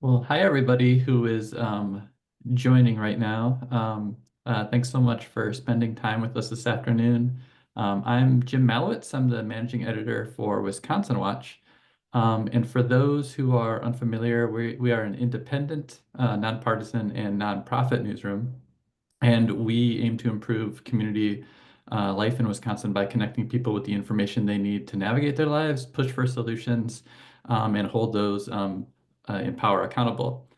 Well, hi everybody who is joining right now. Thanks so much for spending time with us this afternoon. I'm Jim Malowitz. I'm the managing editor for Wisconsin Watch. And for those who are unfamiliar, we are an independent, nonpartisan, and nonprofit newsroom. And we aim to improve community life in Wisconsin by connecting people with the information they need to navigate their lives, push for solutions, and hold those in power accountable.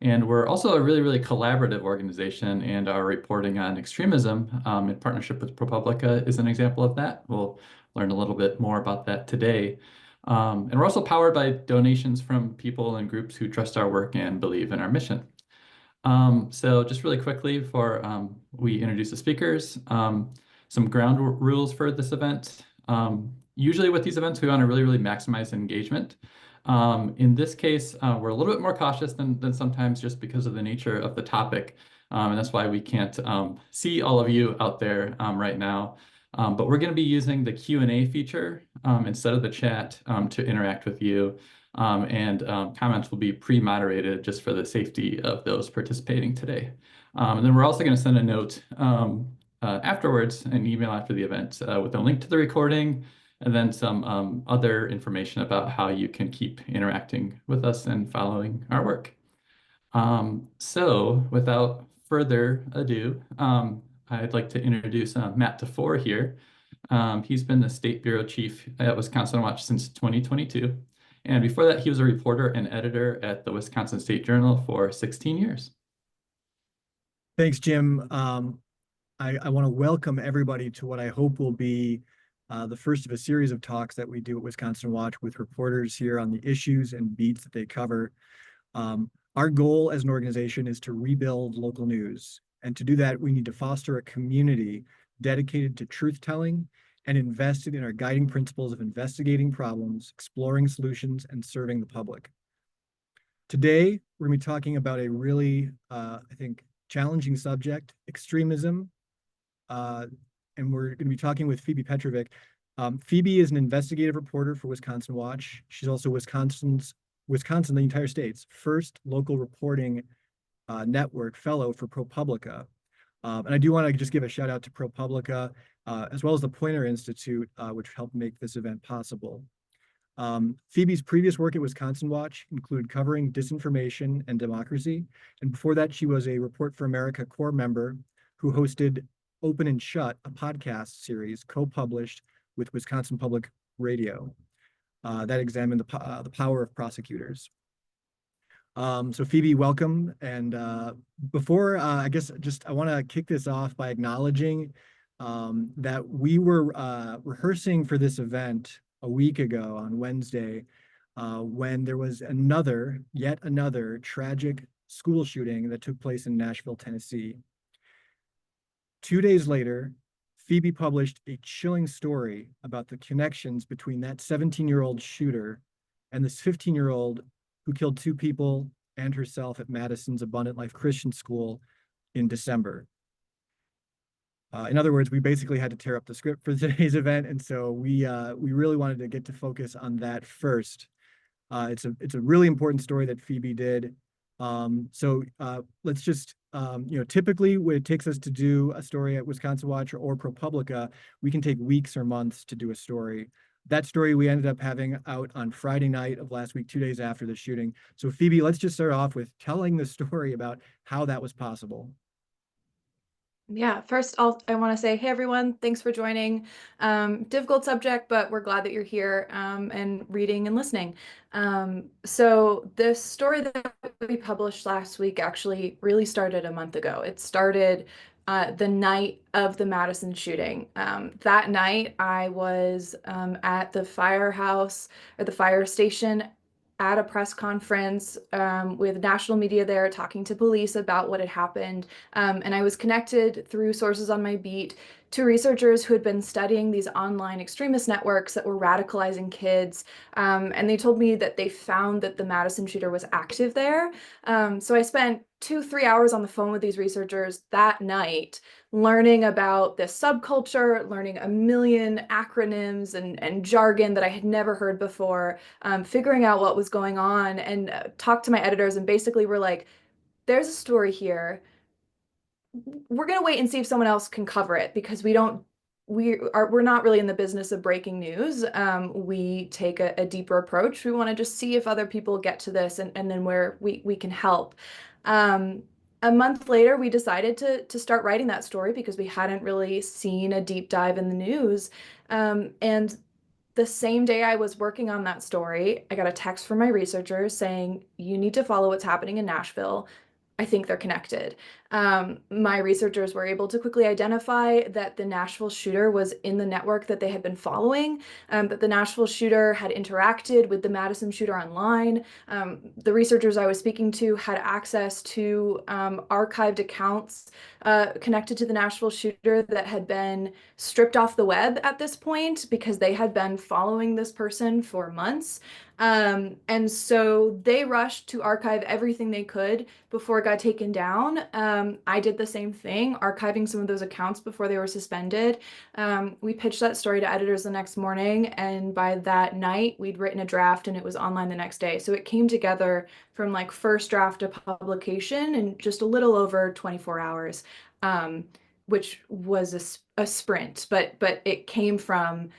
And we're also a really, really collaborative organization, and our reporting on extremism in partnership with ProPublica is an example of that. We'll learn a little bit more about that today. And we're also powered by donations from people and groups who trust our work and believe in our mission. So just really quickly before we introduce the speakers, some ground rules for this event. Usually with these events, we want to really, really maximize engagement. In this case, we're a little bit more cautious than sometimes just because of the nature of the topic. And that's why we can't see all of you out there right now. But we're going to be using the Q&A feature instead of the chat to interact with you. Comments will be pre-moderated just for the safety of those participating today. And then we're also going to send a note afterwards, an email after the event with a link to the recording and then some other information about how you can keep interacting with us and following our work. So without further ado, I'd like to introduce Matt Trewhella here. He's been the State Bureau Chief at Wisconsin Watch since 2022. And before that, he was a reporter and editor at the Wisconsin State Journal for 16 years. Thanks, Jim. I want to welcome everybody to what I hope will be the first of a series of talks that we do at Wisconsin Watch with reporters here on the issues and beats that they cover. Our goal as an organization is to rebuild local news. And to do that, we need to foster a community dedicated to truth-telling and invested in our guiding principles of investigating problems, exploring solutions, and serving the public. Today, we're going to be talking about a really, I think, challenging subject, extremism. And we're going to be talking with Phoebe Petrovic. Phoebe is an investigative reporter for Wisconsin Watch. She's also Wisconsin, the entire state's first local reporting network fellow for ProPublica. And I do want to just give a shout out to ProPublica, as well as the Poynter Institute, which helped make this event possible. Phoebe's previous work at Wisconsin Watch included covering disinformation and democracy. And before that, she was a Report for America core member who hosted Open and Shut, a podcast series co-published with Wisconsin Public Radio that examined the power of prosecutors. So Phoebe, welcome. And before, I guess, I want to kick this off by acknowledging that we were rehearsing for this event a week ago on Wednesday when there was yet another tragic school shooting that took place in Nashville, Tennessee. 2 days later, Phoebe published a chilling story about the connections between that 17-year-old shooter and this 15-year-old who killed two people and herself at Madison's Abundant Life Christian School in December. In other words, we basically had to tear up the script for today's event, and so we really wanted to get to focus on that first. It's a really important story that Phoebe did. So let's just, typically when it takes us to do a story at Wisconsin Watch or ProPublica, we can take weeks or months to do a story. That story we ended up having out on Friday night of last week, 2 days after the shooting. So Phoebe, let's just start off with telling the story about how that was possible. Yeah, first I want to say, hey everyone, thanks for joining. Difficult subject, but we're glad that you're here and reading and listening. So this story that we published last week actually really started a month ago. It started the night of the Madison shooting. That night I was at the firehouse or the fire station at a press conference with national media there talking to police about what had happened. And I was connected through sources on my beat two researchers who had been studying these online extremist networks that were radicalizing kids. And they told me that they found that the Madison shooter was active there. So I spent 2-3 hours on the phone with these researchers that night, learning about this subculture, learning a million acronyms and jargon that I had never heard before, figuring out what was going on, and talked to my editors, and basically were like, there's a story here. We're going to wait and see if someone else can cover it, because we're not really in the business of breaking news. We take a deeper approach. We want to just see if other people get to this, and then where we can help. A month later, we decided to start writing that story because we hadn't really seen a deep dive in the news. And the same day I was working on that story, I got a text from my researchers saying, you need to follow what's happening in Nashville. I think they're connected. My researchers were able to quickly identify that the Nashville shooter was in the network that they had been following, that the Nashville shooter had interacted with the Madison shooter online. The researchers I was speaking to had access to archived accounts connected to the Nashville shooter that had been stripped off the web at this point because they had been following this person for months. And so they rushed to archive everything they could before it got taken down. I did the same thing, archiving some of those accounts before they were suspended. We pitched that story to editors the next morning, and by that night, we'd written a draft and it was online the next day. So it came together from like first draft to publication in just a little over 24 hours, which was a sprint, but it came from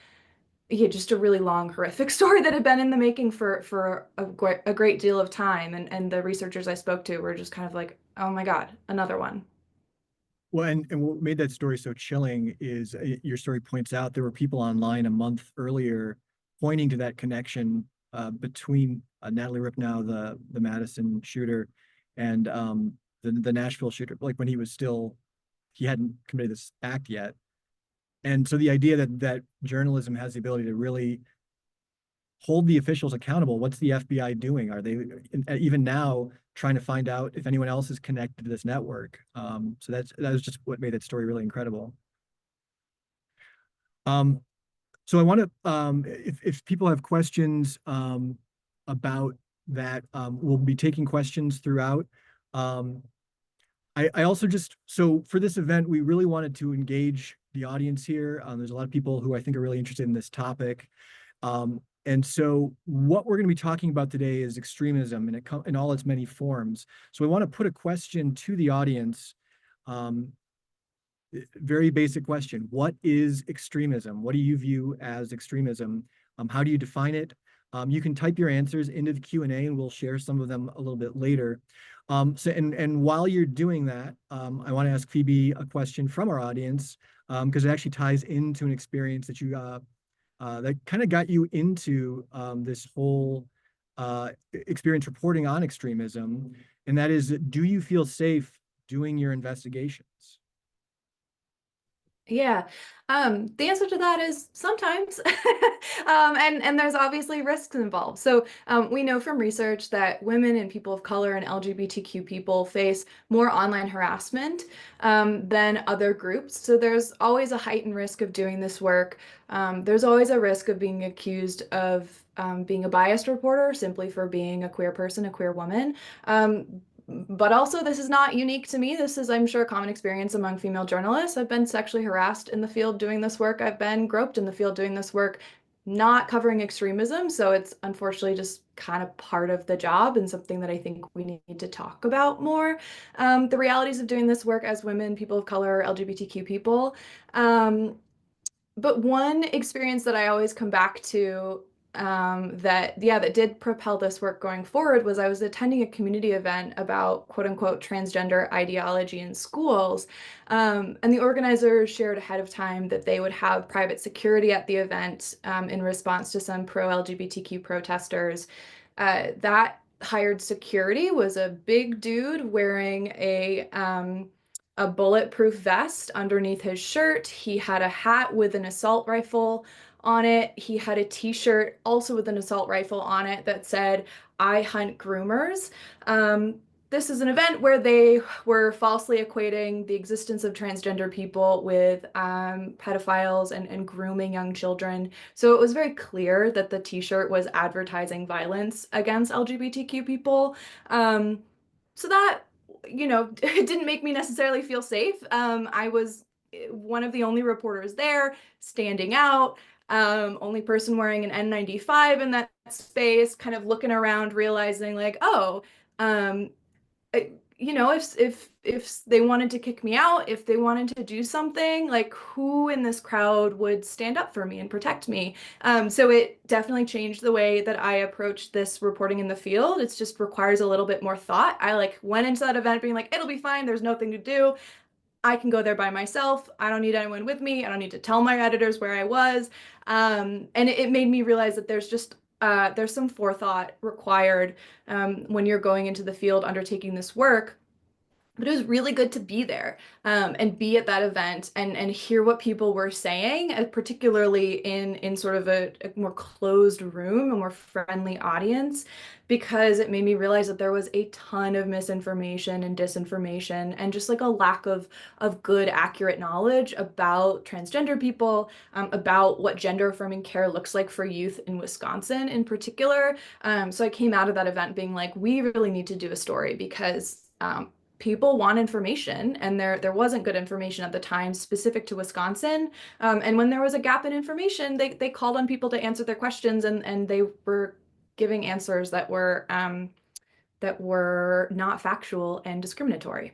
just a really long, horrific story that had been in the making for a great deal of time. And the researchers I spoke to were just kind of like, oh my God, another one. Well, and what made that story so chilling is your story points out there were people online a month earlier pointing to that connection between Natalie Ripnow, the Madison shooter, and the Nashville shooter, like when he hadn't committed this act yet. And so the idea that journalism has the ability to really hold the officials accountable. What's the FBI doing? Are they even now trying to find out if anyone else is connected to this network? So that was just what made that story really incredible. So I want to, if people have questions about that, we'll be taking questions throughout. I also so for this event, we really wanted to engage the audience here. There's a lot of people who I think are really interested in this topic. And so what we're going to be talking about today is extremism in all its many forms. So I want to put a question to the audience. Very basic question. What is extremism? What do you view as extremism? How do you define it? You can type your answers into the Q&A and we'll share some of them a little bit later. And while you're doing that, I want to ask Phoebe a question from our audience because it actually ties into an experience that you that kind of got you into this whole experience reporting on extremism, and that is, do you feel safe doing your investigations? Yeah, the answer to that is sometimes, and there's obviously risks involved. So we know from research that women and people of color and LGBTQ people face more online harassment than other groups. So there's always a heightened risk of doing this work. There's always a risk of being accused of being a biased reporter simply for being a queer person, a queer woman. But also, this is not unique to me. This is, I'm sure, a common experience among female journalists. I've been sexually harassed in the field doing this work. I've been groped in the field doing this work, not covering extremism. So it's unfortunately just kind of part of the job and something that I think we need to talk about more. The realities of doing this work as women, people of color, LGBTQ people. But one experience that I always come back to that did propel this work going forward was I was attending a community event about quote unquote transgender ideology in schools. And the organizers shared ahead of time that they would have private security at the event in response to some pro-LGBTQ protesters. That hired security was a big dude wearing a bulletproof vest underneath his shirt. He had a hat with an assault rifle on it. He had a t-shirt also with an assault rifle on it that said, "I hunt groomers." this is an event where they were falsely equating the existence of transgender people with pedophiles and grooming young children. So it was very clear that the t-shirt was advertising violence against LGBTQ people. So that, it didn't make me necessarily feel safe. I was one of the only reporters there, standing out, only person wearing an N95 in that space, kind of looking around, realizing like, oh, um, if they wanted to kick me out, if they wanted to do something, like who in this crowd would stand up for me and protect me? So it definitely changed the way that I approached this reporting in the field. It just requires a little bit more thought. I like went into that event being like, it'll be fine. There's nothing to do. I can go there by myself. I don't need anyone with me. I don't need to tell my editors where I was. And it made me realize that there's some forethought required when you're going into the field undertaking this work. But it was really good to be there and be at that event and hear what people were saying, particularly in sort of a more closed room, a more friendly audience, because it made me realize that there was a ton of misinformation and disinformation and just like a lack of good, accurate knowledge about transgender people, about what gender affirming care looks like for youth in Wisconsin in particular. So I came out of that event being like, we really need to do a story because people want information, and there wasn't good information at the time specific to Wisconsin. And when there was a gap in information, they called on people to answer their questions, and they were giving answers that were not factual and discriminatory.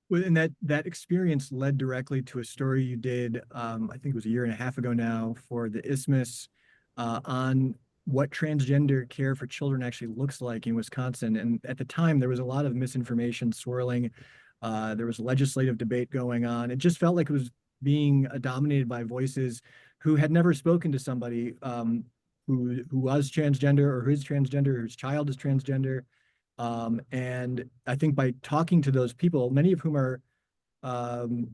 Well, and that experience led directly to a story you did, I think it was a year and a half ago now, for the Isthmus, on what transgender care for children actually looks like in Wisconsin. And at the time, there was a lot of misinformation swirling. There was legislative debate going on. It just felt like it was being dominated by voices who had never spoken to somebody who was transgender, or who's transgender, whose child is transgender. And I think by talking to those people, many of whom are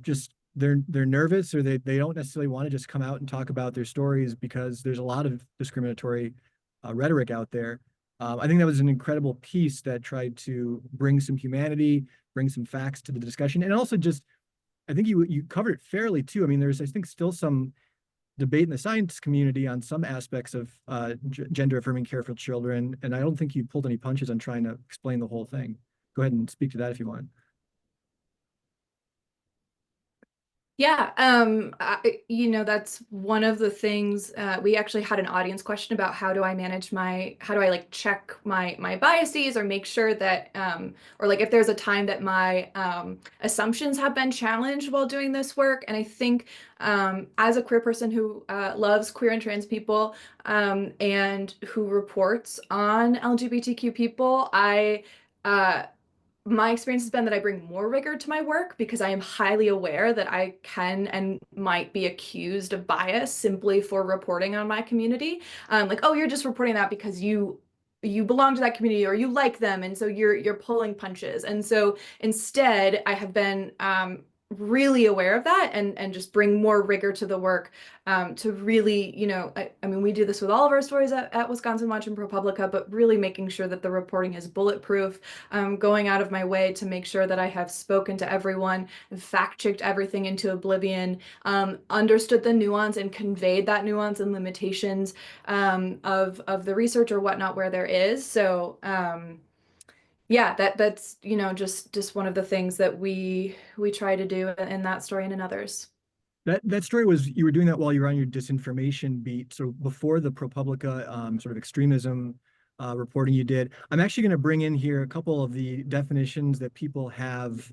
just they're nervous, or they don't necessarily want to just come out and talk about their stories because there's a lot of discriminatory rhetoric out there. I think that was an incredible piece that tried to bring some humanity, bring some facts to the discussion, and also just, I think you covered it fairly too. I mean, there's, I think, still some debate in the science community on some aspects of gender affirming care for children, and I don't think you pulled any punches on trying to explain the whole thing. Go ahead and speak to that if you want. Yeah, that's one of the things we actually had an audience question about how do I like check my biases or make sure that or like if there's a time that my assumptions have been challenged while doing this work. And I think as a queer person who loves queer and trans people and who reports on LGBTQ people, my experience has been that I bring more rigor to my work because I am highly aware that I can and might be accused of bias simply for reporting on my community. Like, oh, you're just reporting that because you belong to that community or you like them, and so you're pulling punches. And so instead, I have been really aware of that and just bring more rigor to the work to really, I mean, we do this with all of our stories at Wisconsin Watch and ProPublica, but really making sure that the reporting is bulletproof, going out of my way to make sure that I have spoken to everyone, fact-checked everything into oblivion, understood the nuance and conveyed that nuance and limitations of the research or whatnot where there is. So yeah, that's just one of the things that we try to do in that story and in others. That story was, you were doing that while you were on your disinformation beat. So before the ProPublica sort of extremism reporting you did, I'm actually going to bring in here a couple of the definitions that people have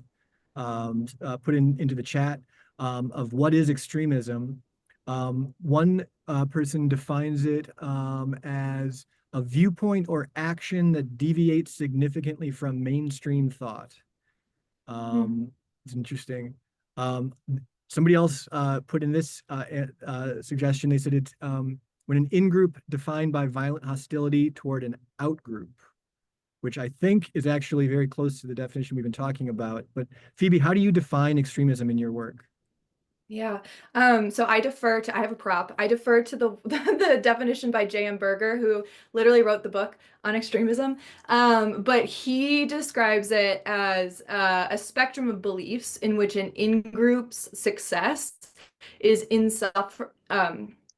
put into the chat of what is extremism. One person defines it as a viewpoint or action that deviates significantly from mainstream thought. It's interesting. Somebody else put in this suggestion. They said it's when an in-group defined by violent hostility toward an out-group, which I think is actually very close to the definition we've been talking about. But Phoebe, how do you define extremism in your work? Yeah. So I have a prop. I defer to the the definition by J.M. Berger, who literally wrote the book on extremism. But he describes it as a spectrum of beliefs in which an in-group's success is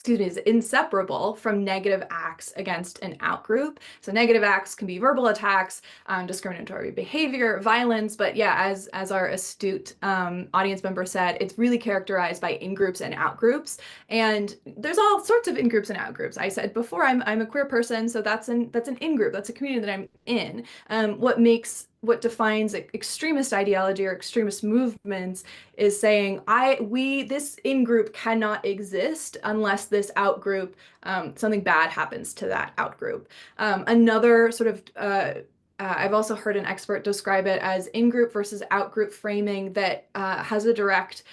is inseparable from negative acts against an outgroup. So negative acts can be verbal attacks, discriminatory behavior, violence, but yeah, as our astute audience member said, it's really characterized by in-groups and out-groups. And there's all sorts of in-groups and out-groups. I said before, I'm a queer person, so that's an in-group. That's a community that I'm in. What defines extremist ideology or extremist movements is saying this in-group cannot exist unless this out-group, something bad happens to that out-group. Another sort of I've also heard an expert describe it as in-group versus out-group framing that has a direct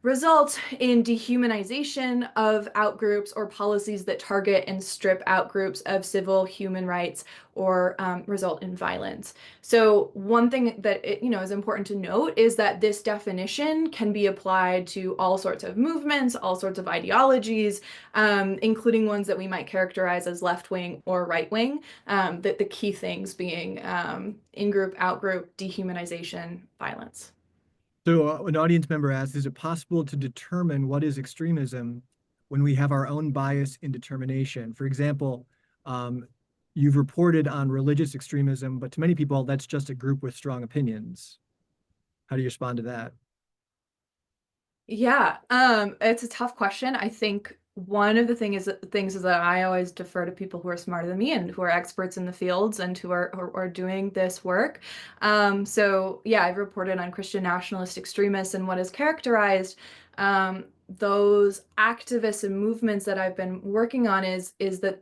result in dehumanization of outgroups or policies that target and strip outgroups of civil human rights or result in violence. So one thing that is important to note is that this definition can be applied to all sorts of movements, all sorts of ideologies, including ones that we might characterize as left-wing or right-wing. The key things being in-group, out-group, dehumanization, violence. So an audience member asks, is it possible to determine what is extremism when we have our own bias in determination? For example, you've reported on religious extremism, but to many people, that's just a group with strong opinions. How do you respond to that? Yeah, it's a tough question. I think one of the things is that I always defer to people who are smarter than me and who are experts in the fields and who are doing this work. So yeah, I've reported on Christian nationalist extremists, and what has characterized those activists and movements that I've been working on is that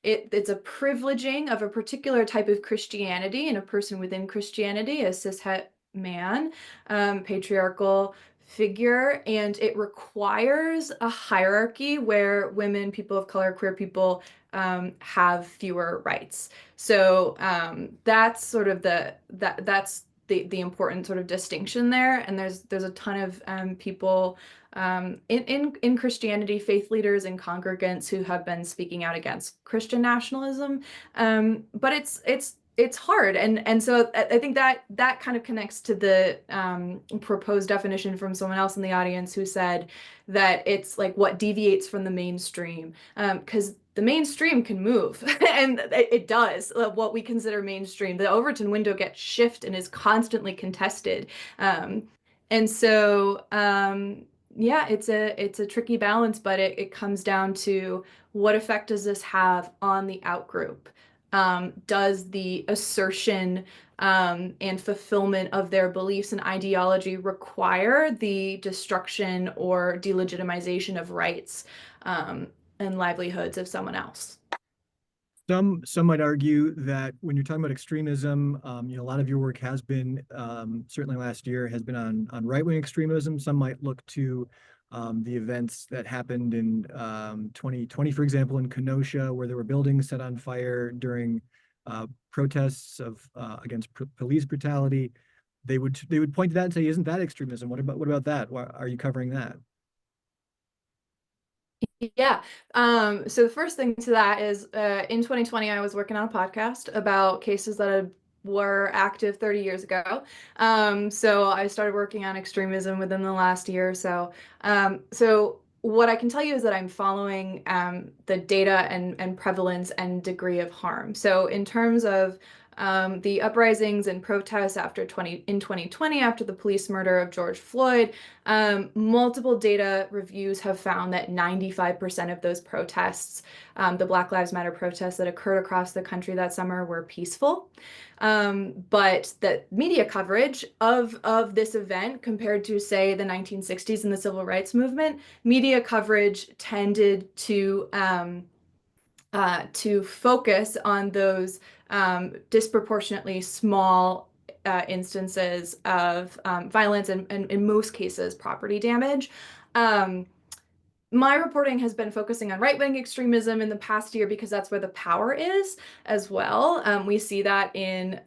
it's a privileging of a particular type of Christianity and a person within Christianity, a cishet man, patriarchal figure, and it requires a hierarchy where women, people of color, queer people have fewer rights. So that's sort of that's the important sort of distinction there. And there's a ton of people in Christianity, faith leaders and congregants who have been speaking out against Christian nationalism. But it's hard, and so I think that kind of connects to the proposed definition from someone else in the audience who said that it's like what deviates from the mainstream, because the mainstream can move, and it does. What we consider mainstream, the Overton window gets shifted and is constantly contested, and so yeah, it's a tricky balance, but it comes down to what effect does this have on the outgroup? Does the assertion and fulfillment of their beliefs and ideology require the destruction or delegitimization of rights and livelihoods of someone else? Some might argue that when you're talking about extremism, a lot of your work has been, certainly last year, has been on right-wing extremism. Some might look to the events that happened in 2020, for example, in Kenosha, where there were buildings set on fire during protests against police brutality. They would point to that and say, "Isn't that extremism? What about that? Why are you covering that?" Yeah. So the first thing to that is in 2020, I was working on a podcast about cases that were active 30 years ago. So I started working on extremism within the last year or so. So what I can tell you is that I'm following the data and prevalence and degree of harm. So in terms of the uprisings and protests in 2020 after the police murder of George Floyd, multiple data reviews have found that 95% of those protests, the Black Lives Matter protests that occurred across the country that summer, were peaceful. But the media coverage of this event compared to, say, the 1960s and the civil rights movement, media coverage tended to focus on those disproportionately small instances of violence and, in most cases, property damage. My reporting has been focusing on right-wing extremism in the past year because that's where the power is as well. We see that in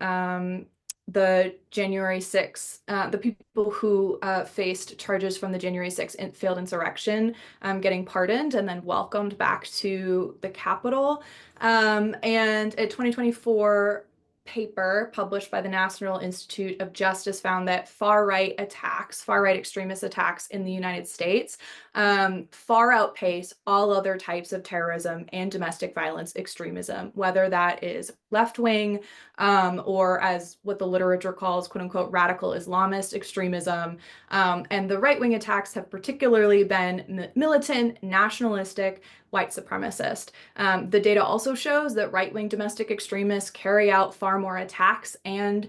the January 6th, the people who faced charges from the January 6th failed insurrection getting pardoned and then welcomed back to the Capitol. And a 2024 paper published by the National Institute of Justice found that far-right extremist attacks in the United States far outpace all other types of terrorism and domestic violence extremism, whether that is left-wing or as what the literature calls, quote unquote, radical Islamist extremism. And the right-wing attacks have particularly been militant, nationalistic, white supremacist. The data also shows that right-wing domestic extremists carry out far more attacks and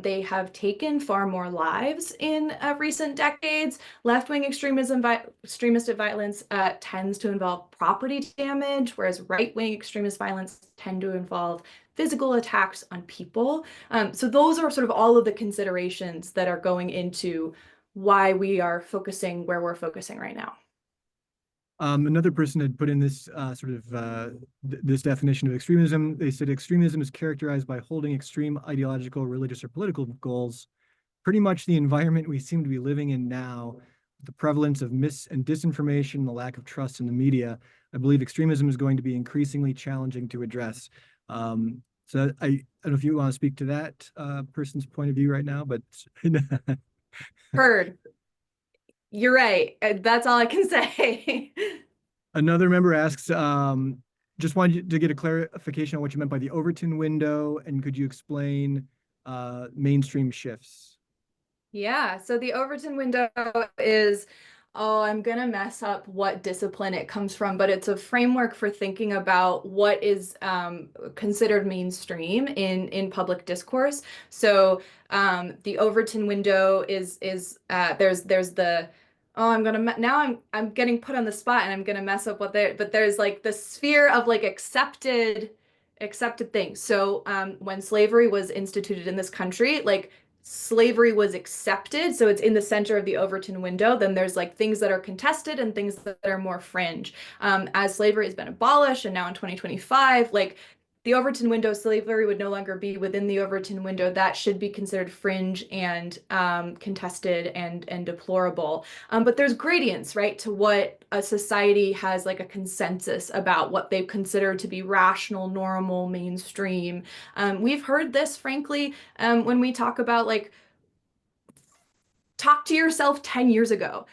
they have taken far more lives in recent decades. Left-wing extremism, extremist violence tends to involve property damage, whereas right-wing extremist violence tend to involve physical attacks on people. So those are sort of all of the considerations that are going into why we are focusing where we're focusing right now. Another person had put in this this definition of extremism. They said extremism is characterized by holding extreme ideological, religious, or political goals. Pretty much the environment we seem to be living in now, the prevalence of mis and disinformation, the lack of trust in the media, I believe extremism is going to be increasingly challenging to address. So I don't know if you want to speak to that person's point of view right now, but Heard. You're right. That's all I can say. Another member asks, just wanted to get a clarification on what you meant by the Overton window, and could you explain mainstream shifts? Yeah, so the Overton window is, oh, I'm gonna mess up what discipline it comes from, but it's a framework for thinking about what is considered mainstream in public discourse. So the Overton window is there's the oh, I'm getting put on the spot and I'm gonna mess up what there, but there's like the sphere of like accepted things. So when slavery was instituted in this country, like slavery was accepted, so it's in the center of the Overton window. Then there's like things that are contested and things that are more fringe. As slavery has been abolished and now in 2025, like the Overton window, slavery would no longer be within the Overton window. That should be considered fringe and contested and deplorable. But there's gradients, right, to what a society has like a consensus about what they consider to be rational, normal, mainstream. We've heard this, frankly, when we talk about like, talk to yourself 10 years ago.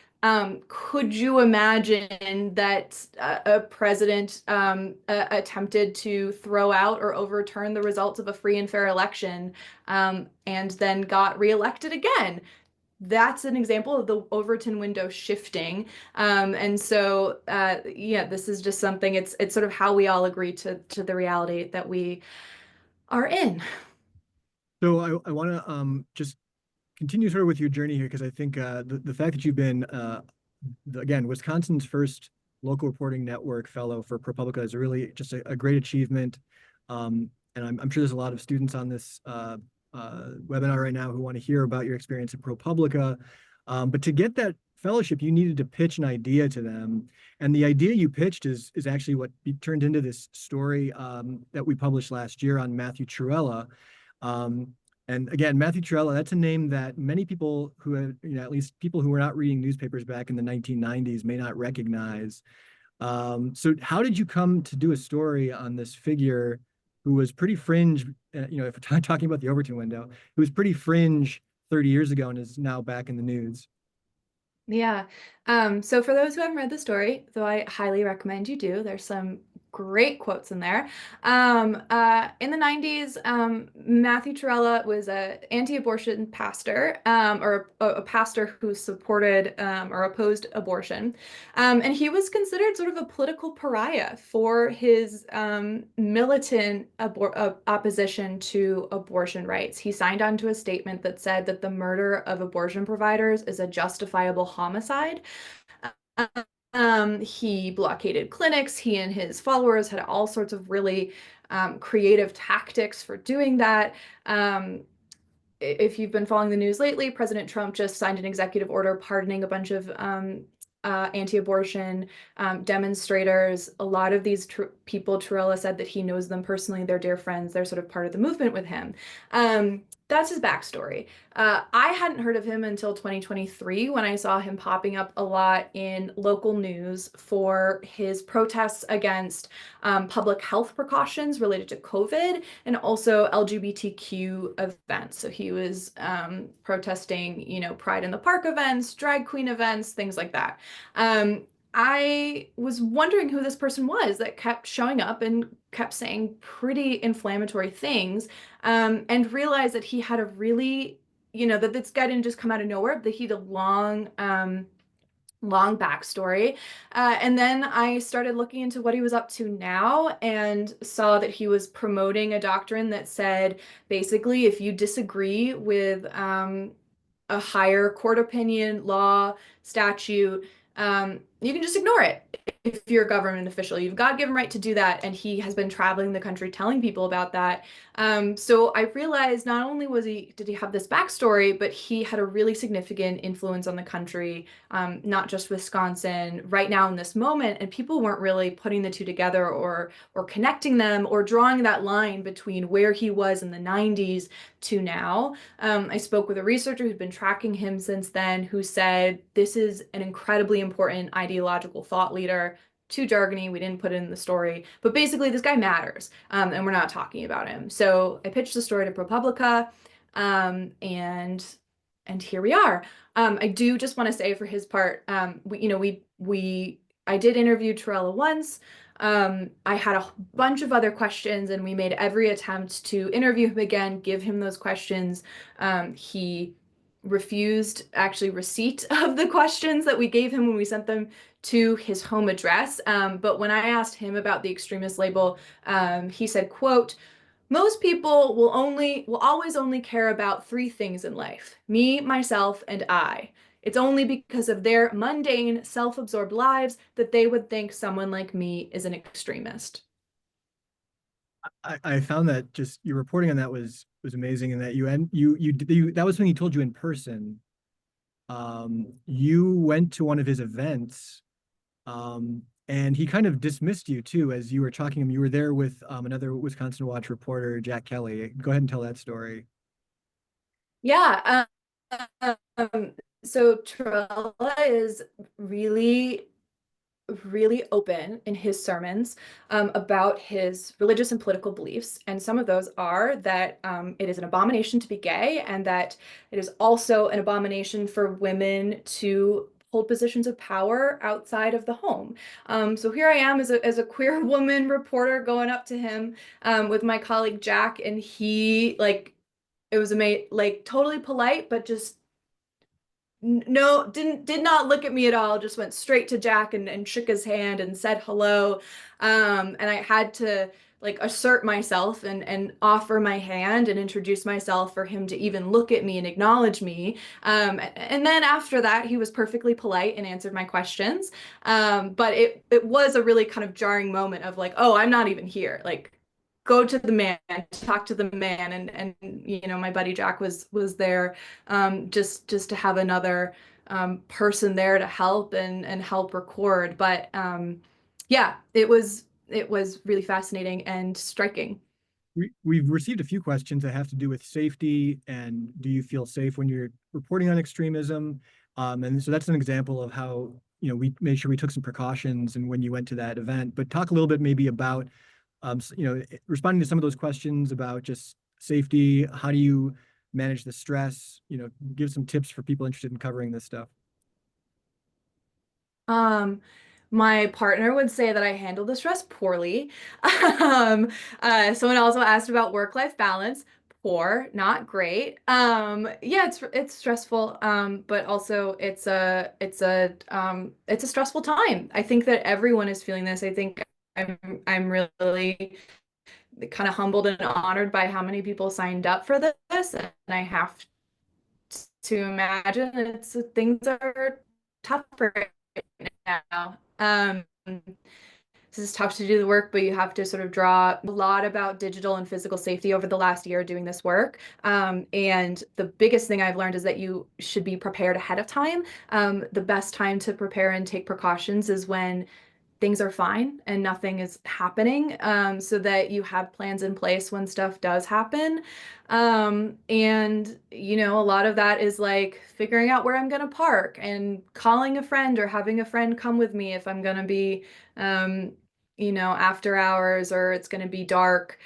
Could you imagine that a president attempted to throw out or overturn the results of a free and fair election and then got reelected again? That's an example of the Overton window shifting. And so, yeah, this is just something, it's sort of how we all agree to the reality that we are in. So I want to just continue sort of with your journey here, because I think the fact that you've been, again, Wisconsin's first local reporting network fellow for ProPublica is really just a great achievement. And I'm sure there's a lot of students on this webinar right now who want to hear about your experience at ProPublica. But to get that fellowship, you needed to pitch an idea to them. And the idea you pitched is actually what turned into this story that we published last year on Matthew Trewhella. And again, Matthew Trewhella, that's a name that many people who have, at least people who were not reading newspapers back in the 1990s may not recognize. So how did you come to do a story on this figure who was pretty fringe, if we're talking about the Overton window, who was pretty fringe 30 years ago and is now back in the news? Yeah. So for those who haven't read the story, though I highly recommend you do, there's some great quotes in there. In the 90s, Matthew Trewhella was an anti-abortion pastor, or a pastor who supported or opposed abortion. And he was considered sort of a political pariah for his militant opposition to abortion rights. He signed on to a statement that said that the murder of abortion providers is a justifiable homicide. He blockaded clinics. He and his followers had all sorts of really creative tactics for doing that. If you've been following the news lately, President Trump just signed an executive order pardoning a bunch of anti-abortion demonstrators. A lot of these people, Trewhella said that he knows them personally. They're dear friends. They're sort of part of the movement with him. that's his backstory. I hadn't heard of him until 2023 when I saw him popping up a lot in local news for his protests against public health precautions related to COVID and also LGBTQ events. So he was protesting, Pride in the Park events, drag queen events, things like that. I was wondering who this person was that kept showing up and kept saying pretty inflammatory things, and realized that he had a really, that this guy didn't just come out of nowhere, that he had a long backstory. And then I started looking into what he was up to now and saw that he was promoting a doctrine that said basically if you disagree with a higher court opinion, law, statute, you can just ignore it if you're a government official. You've God-given right to do that, and he has been traveling the country telling people about that. So I realized not only did he have this backstory, but he had a really significant influence on the country, not just Wisconsin, right now in this moment, and people weren't really putting the two together or connecting them or drawing that line between where he was in the 90s to now. I spoke with a researcher who'd been tracking him since then, who said this is an incredibly important ideological thought leader. Too jargony, we didn't put it in the story, but basically this guy matters, and we're not talking about him. So I pitched the story to ProPublica, and here we are. I do just want to say for his part, I did interview Trewhella once. I had a bunch of other questions, and we made every attempt to interview him again, give him those questions. He refused actually receipt of the questions that we gave him when we sent them to his home address. But when I asked him about the extremist label, he said, quote, "Most people will always only care about three things in life: me, myself, and I. It's only because of their mundane, self-absorbed lives that they would think someone like me is an extremist." I found that just your reporting on that was amazing, and that that was something he told you in person. You went to one of his events, and he kind of dismissed you too as you were talking to him. You were there with another Wisconsin Watch reporter, Jack Kelly. Go ahead and tell that story. Yeah. So Trella is really really open in his sermons about his religious and political beliefs. And some of those are that it is an abomination to be gay, and that it is also an abomination for women to hold positions of power outside of the home. So here I am as a queer woman reporter going up to him with my colleague Jack, and he it was totally polite, but just no, did not look at me at all, just went straight to Jack and shook his hand and said hello. And I had to assert myself and offer my hand and introduce myself for him to even look at me and acknowledge me. And then after that, he was perfectly polite and answered my questions. But it was a really kind of jarring moment of oh, I'm not even here. Go to the man, talk to the man. And my buddy Jack was there, just to have another person there to help and help record. But yeah, it was really fascinating and striking. We've received a few questions that have to do with safety and do you feel safe when you're reporting on extremism? And so that's an example of how, we made sure we took some precautions and when you went to that event. But talk a little bit maybe about responding to some of those questions about just safety. How do you manage the stress? Give some tips for people interested in covering this stuff. My partner would say that I handle the stress poorly. Someone also asked about work-life balance. Poor, not great. Yeah, it's stressful, but also it's a stressful time. I think that everyone is feeling this. I think I'm really kind of humbled and honored by how many people signed up for this, and I have to imagine things are tough right now. This is tough to do the work, but you have to sort of draw a lot about digital and physical safety over the last year doing this work. And the biggest thing I've learned is that you should be prepared ahead of time. The best time to prepare and take precautions is when things are fine and nothing is happening, so that you have plans in place when stuff does happen. And a lot of that is like figuring out where I'm going to park and calling a friend or having a friend come with me if I'm going to be, after hours or it's going to be dark.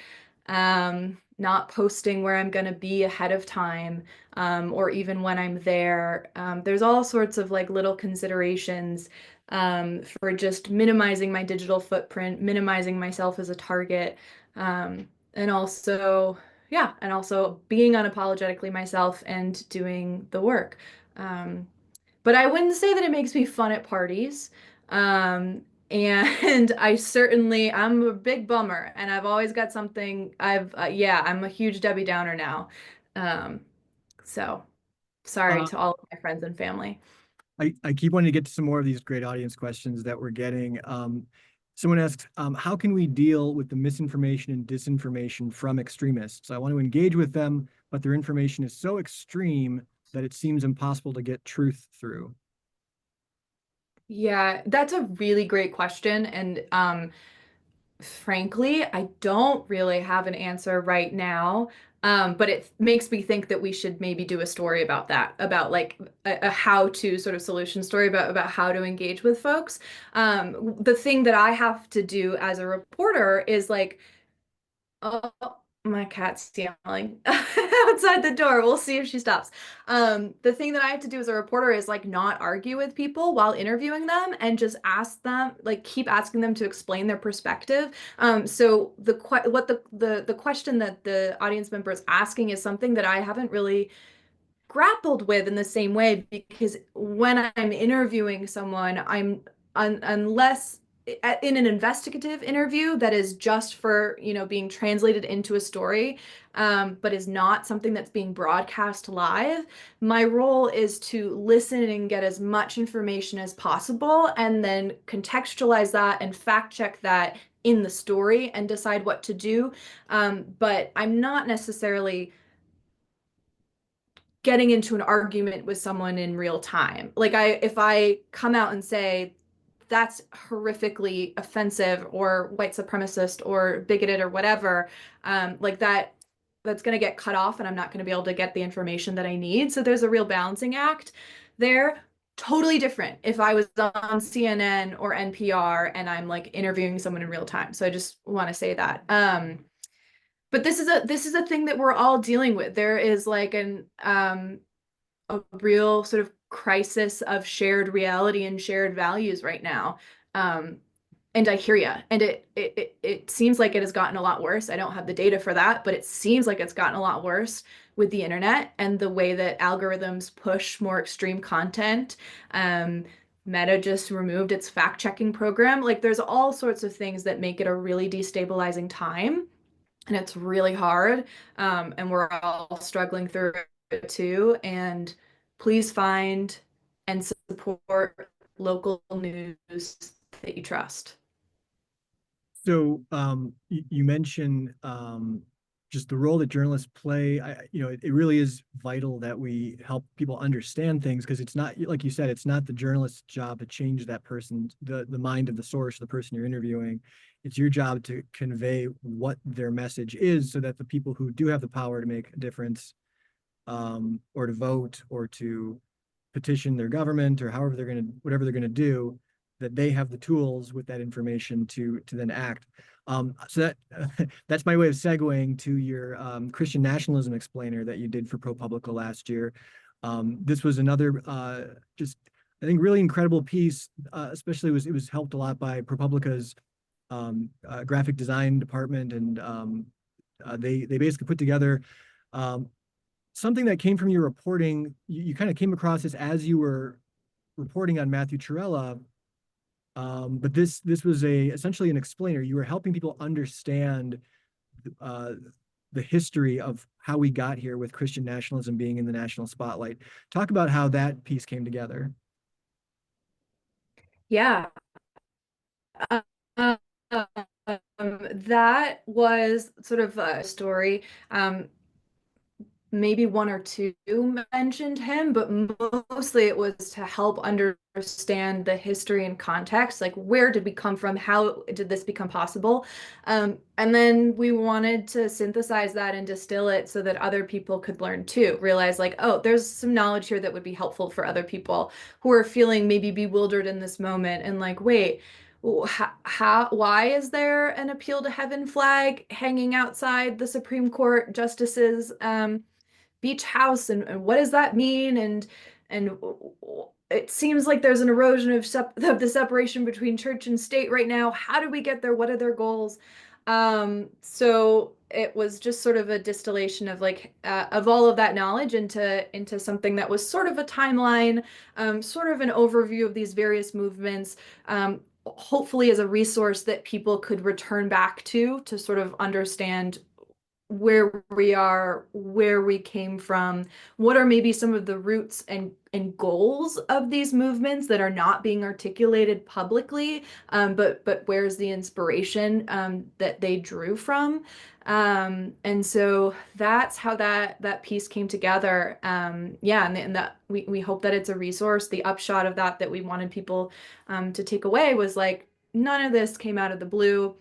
Not posting where I'm going to be ahead of time, or even when I'm there. There's all sorts of like little considerations, for just minimizing my digital footprint, minimizing myself as a target, and also, yeah, and also being unapologetically myself and doing the work. Um, but I wouldn't say that it makes me fun at parties. And I'm a big bummer, and I've always got something. Yeah, I'm a huge Debbie Downer now. Um, so sorry Uh, to all of my friends and family. I keep wanting to get to some more of these great audience questions that we're getting. Someone asks, how can we deal with the misinformation and disinformation from extremists? I want to engage with them, but their information is so extreme that it seems impossible to get truth through. Yeah, that's a really great question. And frankly, I don't really have an answer right now. But it makes me think that we should maybe do a story about that, about like a how-to sort of solution story about how to engage with folks. The thing that I have to do as a reporter is like, oh, my cat's yelling outside the door. We'll see if she stops. The thing that I have to do as a reporter is like not argue with people while interviewing them and just ask them, like keep asking them to explain their perspective. So the question that the audience member is asking is something that I haven't really grappled with in the same way, because when I'm interviewing someone, unless in an investigative interview that is just for, being translated into a story, but is not something that's being broadcast live, my role is to listen and get as much information as possible and then contextualize that and fact check that in the story and decide what to do. But I'm not necessarily getting into an argument with someone in real time. Like if I come out and say that's horrifically offensive or white supremacist or bigoted or whatever, like that's going to get cut off and I'm not going to be able to get the information that I need. So there's a real balancing act there. Totally different if I was on CNN or NPR and I'm like interviewing someone in real time. So I just want to say that. But this is a thing that we're all dealing with. There is like a real sort of crisis of shared reality and shared values right now. Um, and I hear you. And it seems like it has gotten a lot worse. I don't have the data for that, but it seems like it's gotten a lot worse with the internet and the way that algorithms push more extreme content. Meta just removed its fact-checking program. Like there's all sorts of things that make it a really destabilizing time, and it's really hard. And we're all struggling through it too. And please find and support local news that you trust. So you mentioned just the role that journalists play. It really is vital that we help people understand things, because it's not, like you said, it's not the journalist's job to change that person, the mind of the source, the person you're interviewing. It's your job to convey what their message is so that the people who do have the power to make a difference, or to vote or to petition their government or whatever they're going to do, that they have the tools with that information to then act. So that's my way of segueing to your Christian nationalism explainer that you did for ProPublica last year. This was another just, I think, really incredible piece. Especially it was helped a lot by ProPublica's graphic design department, and they basically put together something that came from your reporting. You kind of came across this as you were reporting on Matthew Trewhella, but this was essentially an explainer. You were helping people understand the history of how we got here with Christian nationalism being in the national spotlight. Talk about how that piece came together. Yeah. Um, that was sort of a story. maybe one or two mentioned him, but mostly it was to help understand the history and context, like where did we come from? How did this become possible? And then we wanted to synthesize that and distill it so that other people could learn too, realize like, oh, there's some knowledge here that would be helpful for other people who are feeling maybe bewildered in this moment and like, wait, why is there an appeal to heaven flag hanging outside the Supreme Court justices beach house, and what does that mean? And it seems like there's an erosion of the separation between church and state right now. How do we get there? What are their goals? So it was just sort of a distillation of like of all of that knowledge into something that was sort of a timeline, sort of an overview of these various movements, hopefully as a resource that people could return back to sort of understand where we are, where we came from, what are maybe some of the roots and goals of these movements that are not being articulated publicly, but where's the inspiration that they drew from. And so that's how that piece came together. Yeah, and that we hope that it's a resource. The upshot of that we wanted people to take away was like, none of this came out of the blue.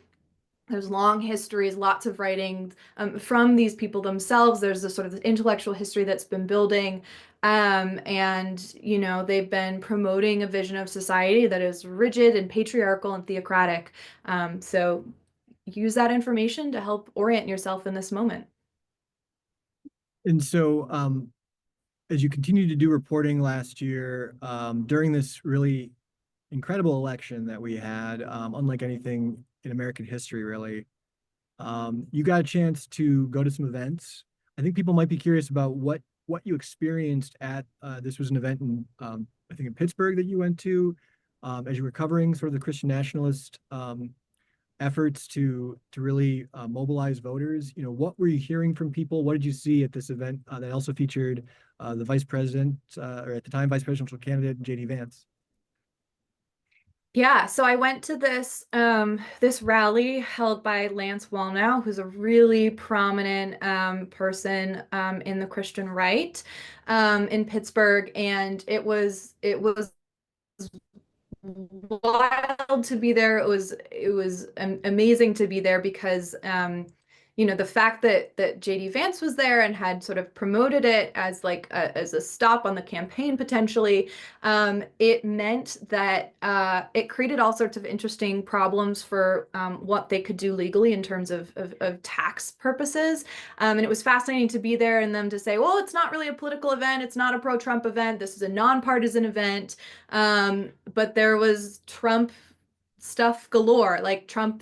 There's long histories, lots of writings from these people themselves. There's this sort of intellectual history that's been building. And, you know, they've been promoting a vision of society that is rigid and patriarchal and theocratic. So use that information to help orient yourself in this moment. And so as you continue to do reporting last year, during this really incredible election that we had, unlike anything in American history, really, you got a chance to go to some events. I think people might be curious about what you experienced at, this was an event in, I think in Pittsburgh that you went to, as you were covering sort of the Christian nationalist efforts to really mobilize voters. You know, what were you hearing from people? What did you see at this event that also featured the vice president, or at the time, vice presidential candidate, J.D. Vance? Yeah, so I went to this rally held by Lance Wallnau, who's a really prominent person in the Christian right in Pittsburgh, and it was wild to be there. It was amazing to be there because you know, the fact that JD Vance was there and had sort of promoted it as like as a stop on the campaign potentially, it meant that it created all sorts of interesting problems for what they could do legally in terms of tax purposes. And it was fascinating to be there and them to say, well, it's not really a political event. It's not a pro-Trump event. This is a nonpartisan event. But there was Trump stuff galore, like Trump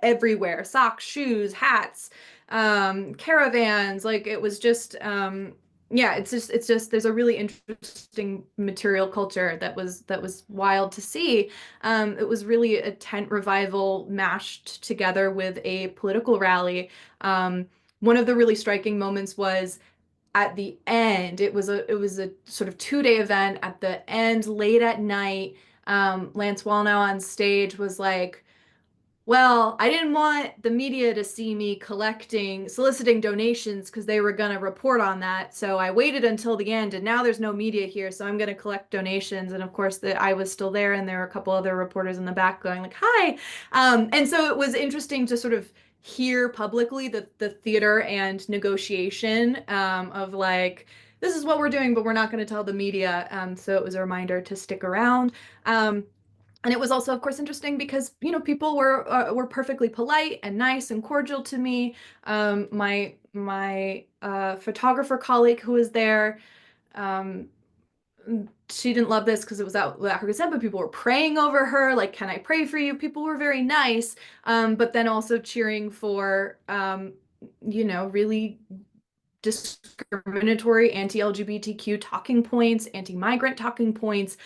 everywhere, socks, shoes, hats, caravans. Like it was just, yeah, it's just there's a really interesting material culture that was wild to see. It was really a tent revival mashed together with a political rally. One of the really striking moments was at the end. It was a sort of 2-day event. At the end, late at night, Lance Wallnau on stage was like, well, I didn't want the media to see me soliciting donations because they were going to report on that. So I waited until the end, and now there's no media here, so I'm going to collect donations. And of course, I was still there, and there were a couple other reporters in the back going like, "Hi," and so it was interesting to sort of hear publicly the theater and negotiation of like, this is what we're doing, but we're not going to tell the media. So it was a reminder to stick around. And it was also, of course, interesting because, you know, people were perfectly polite and nice and cordial to me. My photographer colleague who was there, um, she didn't love this because it was out without her consent, but people were praying over her, like, "Can I pray for you?" People were very nice, but then also cheering for, you know, really discriminatory anti-LGBTQ talking points, anti-migrant talking points,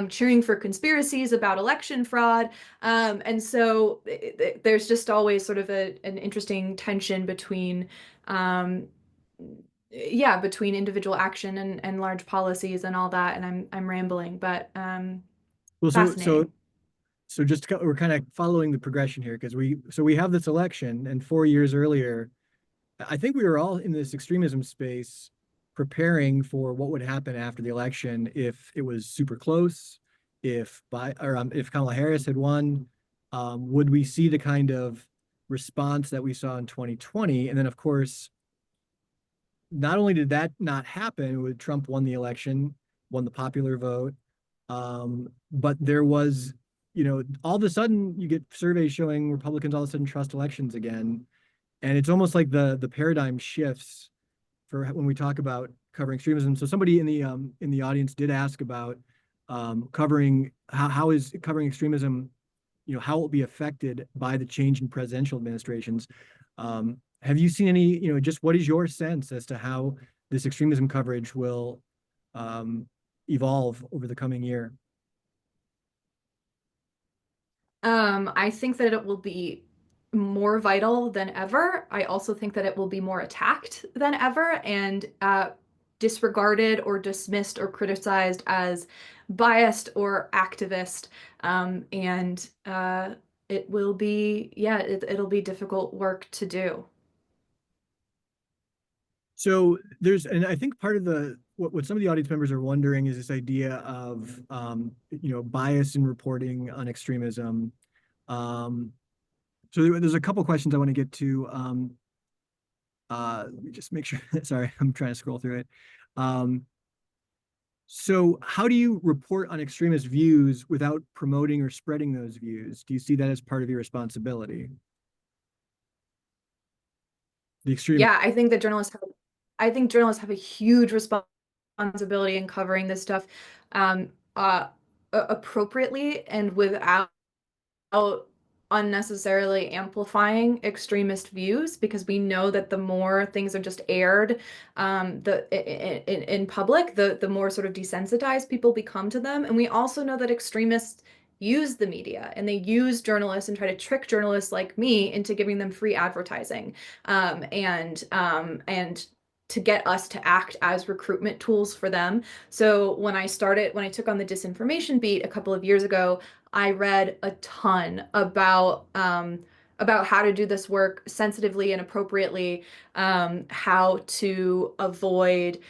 cheering for conspiracies about election fraud. And so there's just always sort of an interesting tension between, yeah, between individual action and large policies and all that. And I'm rambling, but Well, fascinating. so just we're kind of following the progression here because we have this election, and 4 years earlier, I think we were all in this extremism space preparing for what would happen after the election if it was super close, if Kamala Harris had won, would we see the kind of response that we saw in 2020? And then, of course, not only did that not happen, with Trump won the election, won the popular vote, but there was, all of a sudden you get surveys showing Republicans all of a sudden trust elections again. And it's almost like the paradigm shifts for when we talk about covering extremism. So somebody in the audience did ask about covering how is covering extremism, how it will be affected by the change in presidential administrations. Have you seen any, just what is your sense as to how this extremism coverage will evolve over the coming year? I think that it will be more vital than ever. I also think that it will be more attacked than ever and disregarded or dismissed or criticized as biased or activist. And it will be, yeah, it'll be difficult work to do. So and I think part of what some of the audience members are wondering is this idea of, bias in reporting on extremism. So there's a couple questions I want to get to. Let me just make sure. Sorry, I'm trying to scroll through it. So how do you report on extremist views without promoting or spreading those views? Do you see that as part of your responsibility? Yeah, I think journalists have a huge responsibility in covering this stuff appropriately and without unnecessarily amplifying extremist views, because we know that the more things are just aired in public, the more sort of desensitized people become to them. And we also know that extremists use the media and they use journalists and try to trick journalists like me into giving them free advertising and to get us to act as recruitment tools for them. So when I took on the disinformation beat a couple of years ago, I read a ton about how to do this work sensitively and appropriately, how to avoid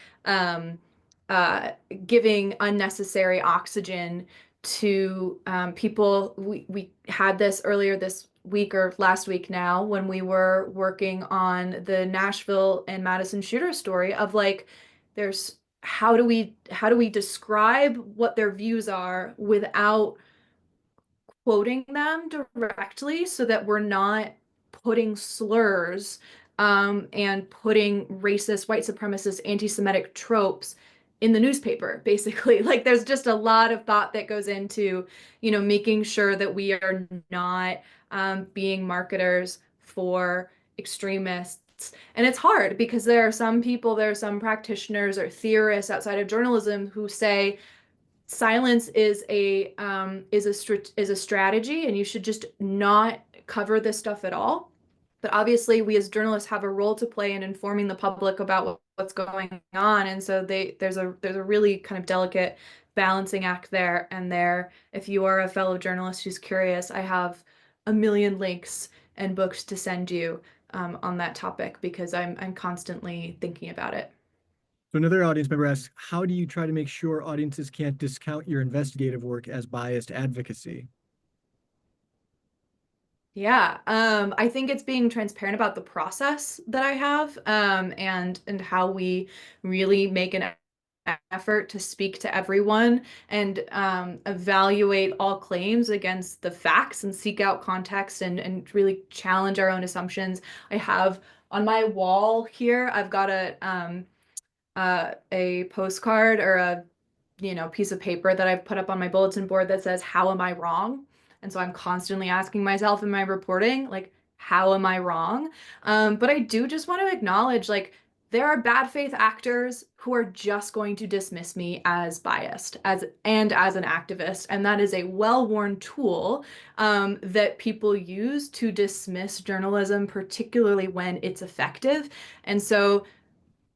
giving unnecessary oxygen to people. We had this earlier this week or last week now when we were working on the Nashville and Madison shooter story of like, there's how do we describe what their views are without quoting them directly so that we're not putting slurs and putting racist, white supremacist, anti-Semitic tropes in the newspaper, basically. Like there's just a lot of thought that goes into, making sure that we are not being marketers for extremists. And it's hard because there are some practitioners or theorists outside of journalism who say, silence is a strategy and you should just not cover this stuff at all. But obviously we as journalists have a role to play in informing the public about what's going on. And so there's a really kind of delicate balancing act there. And if you are a fellow journalist who's curious, I have a million links and books to send you on that topic because I'm constantly thinking about it. So another audience member asks, how do you try to make sure audiences can't discount your investigative work as biased advocacy? Yeah, I think it's being transparent about the process that I have, and how we really make an effort to speak to everyone and evaluate all claims against the facts and seek out context and really challenge our own assumptions. I have on my wall here, I've got a postcard or a piece of paper that I've put up on my bulletin board that says, "How am I wrong?" And so I'm constantly asking myself in my reporting, like, how am I wrong? But I do just want to acknowledge, like, there are bad faith actors who are just going to dismiss me as biased as an activist. And that is a well-worn tool that people use to dismiss journalism, particularly when it's effective. And so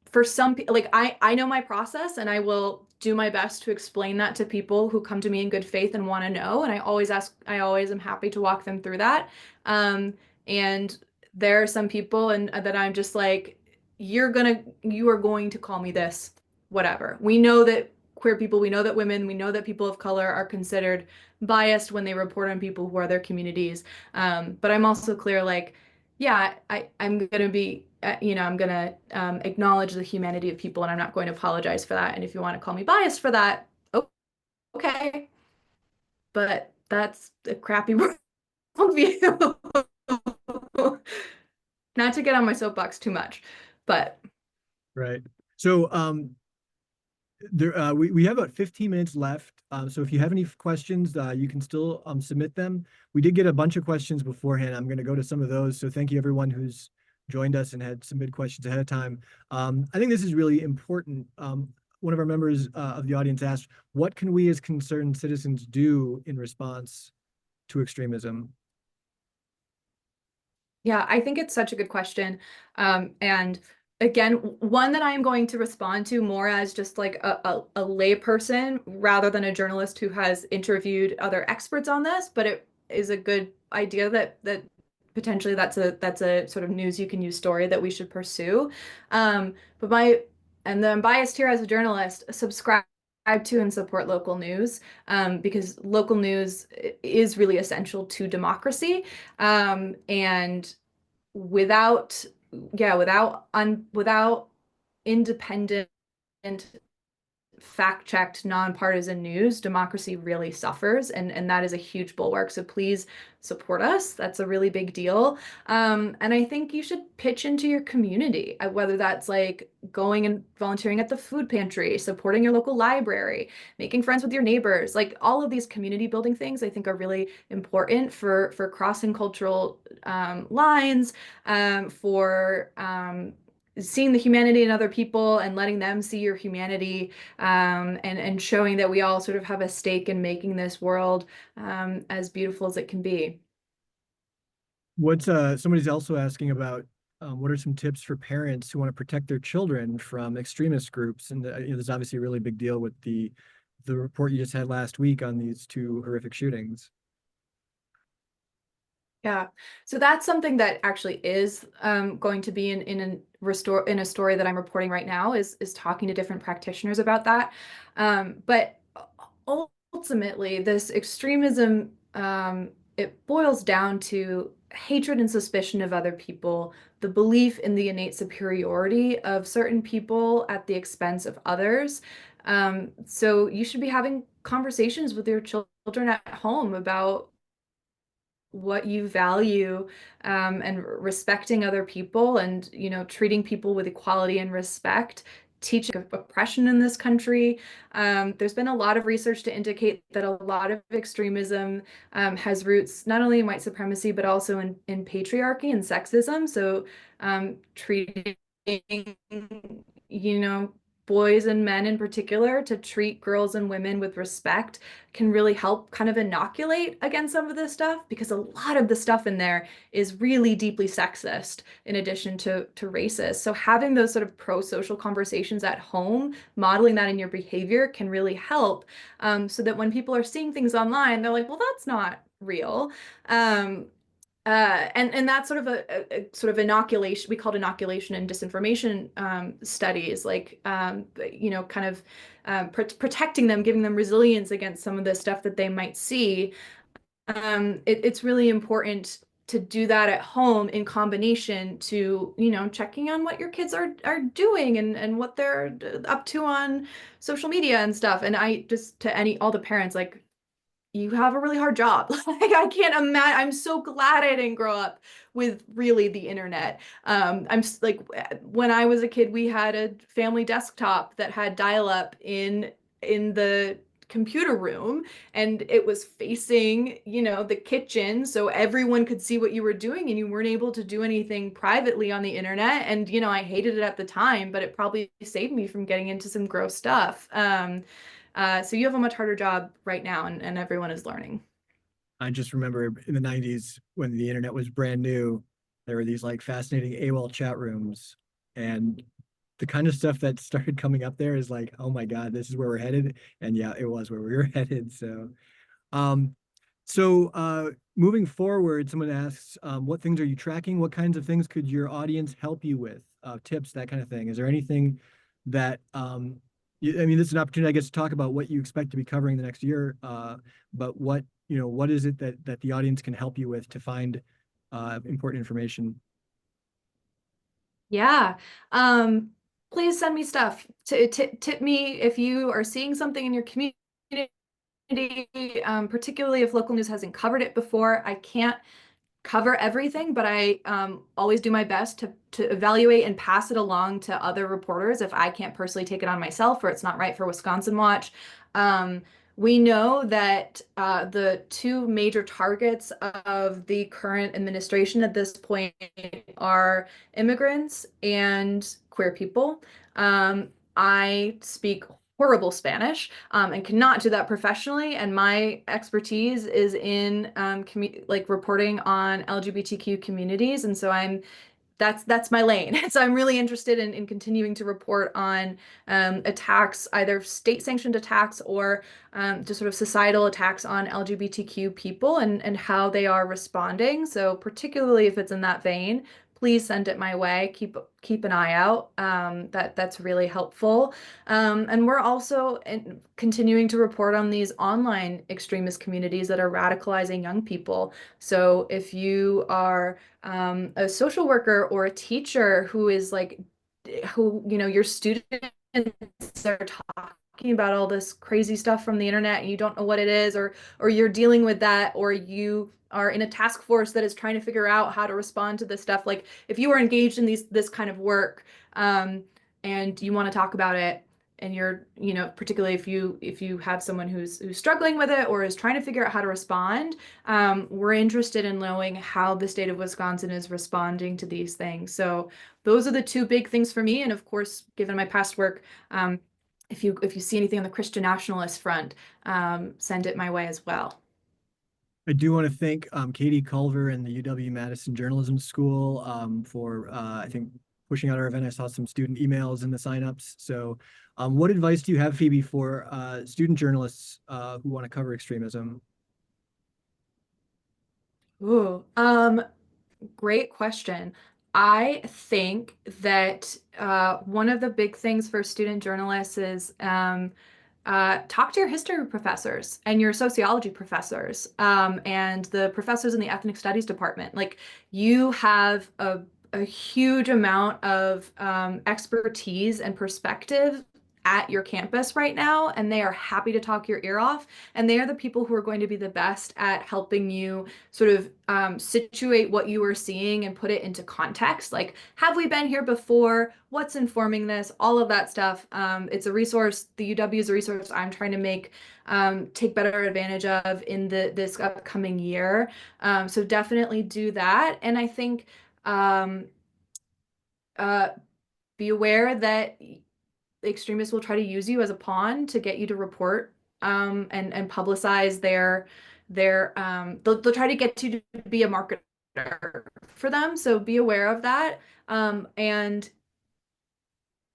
for some people, like I know my process and I will do my best to explain that to people who come to me in good faith and want to know. And I always am happy to walk them through that. And there are some people that I'm just like, you are going to call me this, whatever. We know that queer people, we know that women, we know that people of color are considered biased when they report on people who are their communities. But I'm also clear, like, yeah, I'm gonna be, I'm gonna acknowledge the humanity of people, and I'm not going to apologize for that. And if you want to call me biased for that, okay. But that's a crappy worldview. Not to get on my soapbox too much, but Right. So we have about 15 minutes left. So if you have any questions, you can still submit them. We did get a bunch of questions beforehand. I'm going to go to some of those. So thank you everyone who's joined us and had submitted questions ahead of time. I think this is really important. One of our members of the audience asked, what can we as concerned citizens do in response to extremism? yeah, I think it's such a good question. And again, one that I am going to respond to more as just like a lay person rather than a journalist who has interviewed other experts on this, but it is a good idea that potentially that's a sort of news you can use story that we should pursue. But and then I'm biased here as a journalist, subscribe to and support local news, because local news is really essential to democracy. And without, yeah, without independent, fact-checked, nonpartisan news, democracy really suffers, and that is a huge bulwark. So please support us. That's a really big deal. And I think you should pitch into your community, whether that's like going and volunteering at the food pantry, supporting your local library, making friends with your neighbors. Like all of these community building things, I think are really important for crossing cultural lines, for seeing the humanity in other people and letting them see your humanity, and showing that we all sort of have a stake in making this world as beautiful as it can be. What's somebody's also asking about what are some tips for parents who want to protect their children from extremist groups? And there's obviously a really big deal with the report you just had last week on these two horrific shootings. Yeah, so that's something that actually is going to be in a story that I'm reporting right now, is talking to different practitioners about that. But ultimately, this extremism, it boils down to hatred and suspicion of other people, the belief in the innate superiority of certain people at the expense of others. So you should be having conversations with your children at home about what you value, and respecting other people, and treating people with equality and respect, teaching oppression in this country. There's been a lot of research to indicate that a lot of extremism has roots not only in white supremacy but also in patriarchy and sexism. So treating boys and men in particular to treat girls and women with respect can really help kind of inoculate against some of this stuff, because a lot of the stuff in there is really deeply sexist in addition to racist. So having those sort of pro-social conversations at home, modeling that in your behavior, can really help, so that when people are seeing things online, they're like, well, that's not real. And that's sort of a sort of inoculation. We call it inoculation and disinformation studies, like kind of protecting them, giving them resilience against some of the stuff that they might see. It's really important to do that at home in combination to checking on what your kids are doing, and what they're up to on social media and stuff. And I just, to all the parents, like, you have a really hard job. Like, I can't imagine. I'm so glad I didn't grow up with really the internet. Like, when I was a kid, we had a family desktop that had dial-up in the computer room, and it was facing, the kitchen, so everyone could see what you were doing, and you weren't able to do anything privately on the internet. And I hated it at the time, but it probably saved me from getting into some gross stuff. So you have a much harder job right now, and everyone is learning. I just remember in the 90s when the internet was brand new, there were these like fascinating AOL chat rooms, and the kind of stuff that started coming up there is like, oh my God, this is where we're headed. And yeah, it was where we were headed. Um, moving forward, someone asks, what things are you tracking? What kinds of things could your audience help you with? tips, that kind of thing. Is there anything that I mean, this is an opportunity, I guess, to talk about what you expect to be covering the next year, but what is it that the audience can help you with to find important information? Yeah. Please send me stuff. Tip me if you are seeing something in your community, particularly if local news hasn't covered it before. I can't cover everything, but I always do my best to evaluate and pass it along to other reporters if I can't personally take it on myself or it's not right for Wisconsin Watch. We know that the two major targets of the current administration at this point are immigrants and queer people. I speak horrible Spanish and cannot do that professionally. And my expertise is in like reporting on LGBTQ communities. And so that's my lane. So I'm really interested in continuing to report on attacks, either state-sanctioned attacks or just sort of societal attacks on LGBTQ people and how they are responding. So particularly if it's in that vein, please send it my way. Keep an eye out. That's really helpful. And we're also continuing to report on these online extremist communities that are radicalizing young people. So if you are a social worker or a teacher who is like, your students are talking about all this crazy stuff from the internet and you don't know what it is, or you're dealing with that, or you are in a task force that is trying to figure out how to respond to this stuff. Like if you are engaged in this kind of work, and you want to talk about it, and you're, particularly if you have someone who's struggling with it or is trying to figure out how to respond, we're interested in knowing how the state of Wisconsin is responding to these things. So those are the two big things for me. And of course, given my past work, if you see anything on the Christian nationalist front, send it my way as well. I do want to thank Katie Culver and the UW-Madison Journalism School for, I think, pushing out our event. I saw some student emails in the signups. So what advice do you have, Phoebe, for student journalists who want to cover extremism? Ooh, great question. I think that one of the big things for student journalists is talk to your history professors and your sociology professors and the professors in the ethnic studies department. Like you have a huge amount of expertise and perspective at your campus right now, and they are happy to talk your ear off. And they are the people who are going to be the best at helping you sort of situate what you are seeing and put it into context. Like, have we been here before? What's informing this? All of that stuff. It's a resource. The UW is a resource I'm trying to take better advantage of in this upcoming year. So definitely do that. And I think be aware that extremists will try to use you as a pawn to get you to report and publicize they'll try to get you to be a marketer for them. So be aware of that, and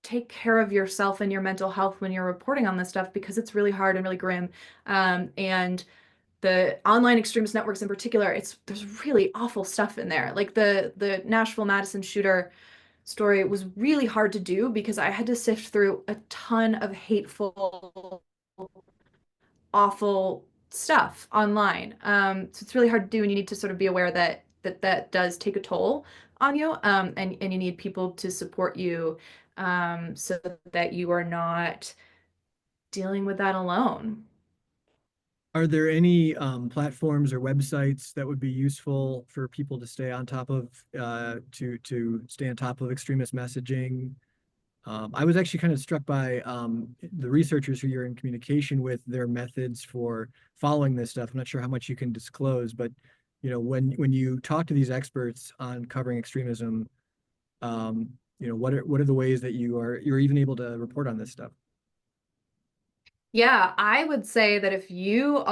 take care of yourself and your mental health when you're reporting on this stuff, because it's really hard and really grim. And the online extremist networks in particular, there's really awful stuff in there. Like the Nashville Madison shooter story was really hard to do because I had to sift through a ton of hateful, awful stuff online. So it's really hard to do, and you need to sort of be aware that does take a toll on you, and you need people to support you, so that you are not dealing with that alone. Are there any platforms or websites that would be useful for people to stay on top of, to stay on top of extremist messaging? I was actually kind of struck by the researchers who you're in communication with, their methods for following this stuff. I'm not sure how much you can disclose, but when you talk to these experts on covering extremism, what are the ways that you're even able to report on this stuff? Yeah, I would say that if you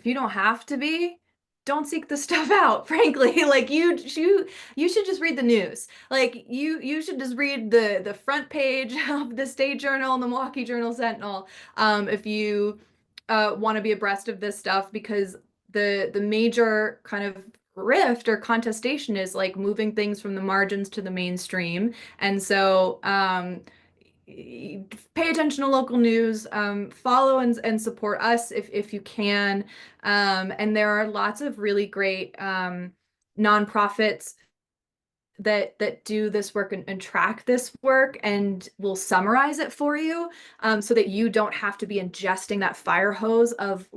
don't have to be, don't seek this stuff out, frankly. Like you should just read the news. Like you should just read the front page of the State Journal and the Milwaukee Journal Sentinel, if you want to be abreast of this stuff, because the major kind of grift or contestation is like moving things from the margins to the mainstream. And so pay attention to local news, follow and support us if you can. And there are lots of really great nonprofits that do this work and track this work and will summarize it for you, so that you don't have to be ingesting that fire hose of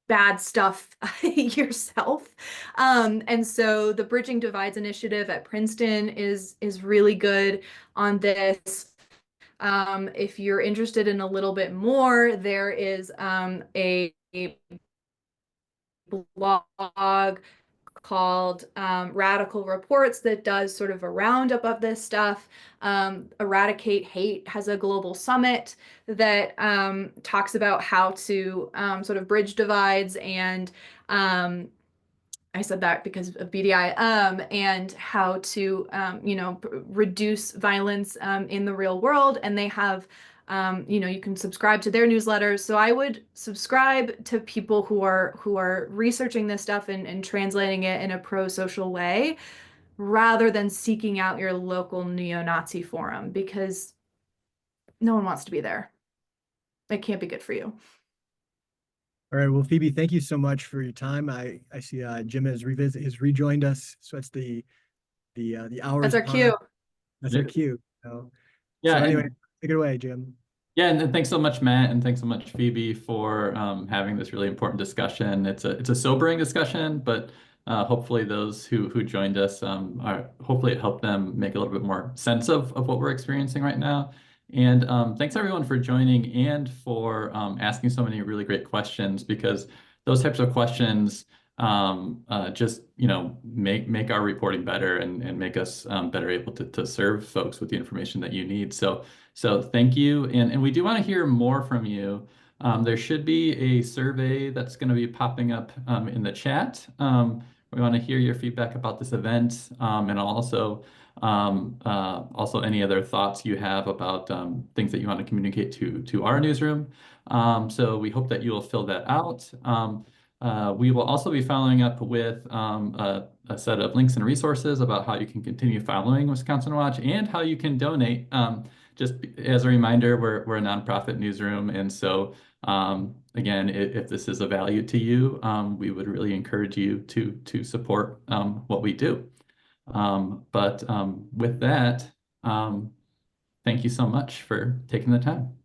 bad stuff yourself. And so the Bridging Divides initiative at Princeton is really good on this. If you're interested in a little bit more, there is a blog called Radical Reports that does sort of a roundup of this stuff. Eradicate Hate has a global summit that talks about how to sort of bridge divides and I said that because of BDI, and how to, reduce violence in the real world. And they have, you can subscribe to their newsletters. So I would subscribe to people who are researching this stuff and translating it in a pro-social way, rather than seeking out your local neo-Nazi forum, because no one wants to be there. It can't be good for you. All right. Well, Phoebe, thank you so much for your time. I see Jim has rejoined us. So it's the hours. That's our cue. That's our cue. So Yeah. Anyway, take it away, Jim. Yeah, and thanks so much, Matt, and thanks so much, Phoebe, for having this really important discussion. It's a sobering discussion, but hopefully those who joined us hopefully it helped them make a little bit more sense of what we're experiencing right now. And thanks everyone for joining and for asking so many really great questions, because those types of questions just make our reporting better and make us better able to serve folks with the information that you need. So thank you, and we do want to hear more from you. There should be a survey that's going to be popping up in the chat. We want to hear your feedback about this event, and also any other thoughts you have about things that you want to communicate to our newsroom. So we hope that you will fill that out. We will also be following up with a set of links and resources about how you can continue following Wisconsin Watch and how you can donate. Just as a reminder, we're a nonprofit newsroom, and so again, if this is a value to you, we would really encourage you to support what we do. But with that, thank you so much for taking the time.